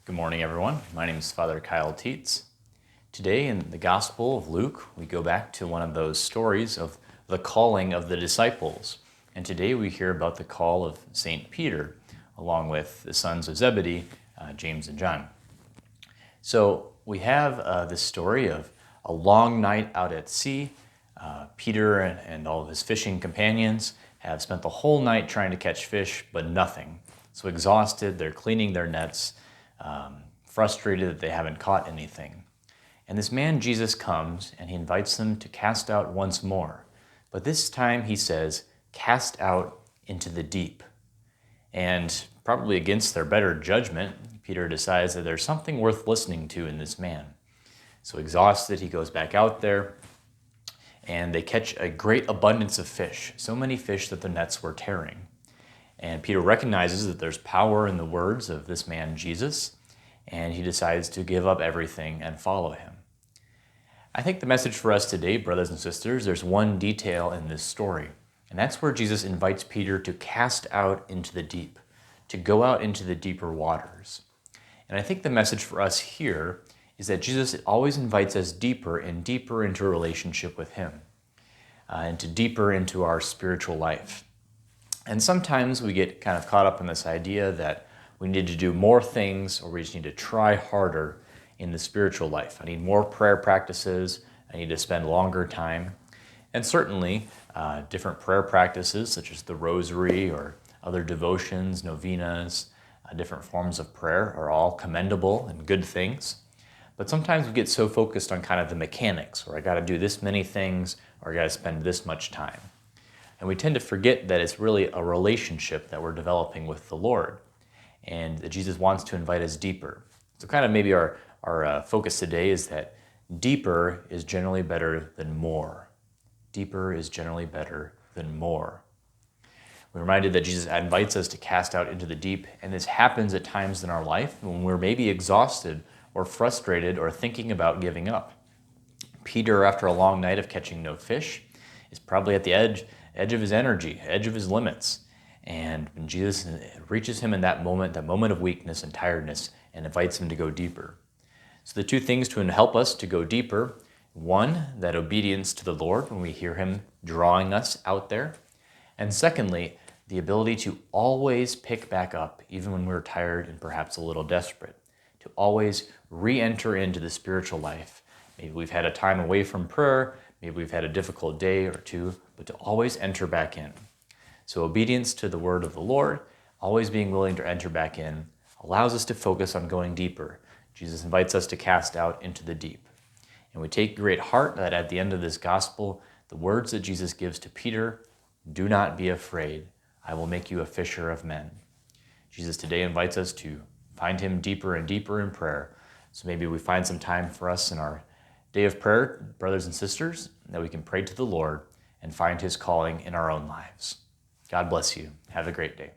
Good morning, everyone. My name is Father Kyle Tietz. Today in the Gospel of Luke, we go back to one of those stories of the calling of the disciples. And today we hear about the call of St. Peter, along with the sons of Zebedee, James and John. So we have this story of a long night out at sea. Peter and all of his fishing companions have spent the whole night trying to catch fish, but nothing. So exhausted, they're cleaning their nets, frustrated that they haven't caught anything. And this man Jesus comes and he invites them to cast out once more. But this time he says, cast out into the deep. And probably against their better judgment, Peter decides that there's something worth listening to in this man. So exhausted, he goes back out there and they catch a great abundance of fish, so many fish that the nets were tearing. And Peter recognizes that there's power in the words of this man Jesus, and he decides to give up everything and follow him. I think the message for us today, brothers and sisters, there's one detail in this story, and that's where Jesus invites Peter to cast out into the deep, to go out into the deeper waters. And I think the message for us here is that Jesus always invites us deeper and deeper into a relationship with him, and to deeper into our spiritual life. And sometimes we get kind of caught up in this idea that we need to do more things, or we just need to try harder in the spiritual life. I need more prayer practices. I need to spend longer time. And certainly, different prayer practices, such as the rosary or other devotions, novenas, different forms of prayer are all commendable and good things. But sometimes we get so focused on kind of the mechanics, or I got to do this many things, or I got to spend this much time. And we tend to forget that it's really a relationship that we're developing with the Lord, and that Jesus wants to invite us deeper. So kind of maybe our focus today is that deeper is generally better than more. Deeper is generally better than more. We're reminded that Jesus invites us to cast out into the deep, and this happens at times in our life when we're maybe exhausted or frustrated or thinking about giving up. Peter, after a long night of catching no fish, is probably at the edge of his energy, edge of his limits. And when Jesus reaches him in that moment of weakness and tiredness, and invites him to go deeper. So the two things to help us to go deeper: one, that obedience to the Lord when we hear him drawing us out there. And secondly, the ability to always pick back up, even when we're tired and perhaps a little desperate, to always re-enter into the spiritual life. Maybe we've had a time away from prayer, maybe we've had a difficult day or two, but to always enter back in. So obedience to the word of the Lord, always being willing to enter back in, allows us to focus on going deeper. Jesus invites us to cast out into the deep. And we take great heart that at the end of this gospel, the words that Jesus gives to Peter, do not be afraid, I will make you a fisher of men. Jesus today invites us to find him deeper and deeper in prayer. So maybe we find some time for us in our day of prayer, brothers and sisters, that we can pray to the Lord and find his calling in our own lives. God bless you. Have a great day.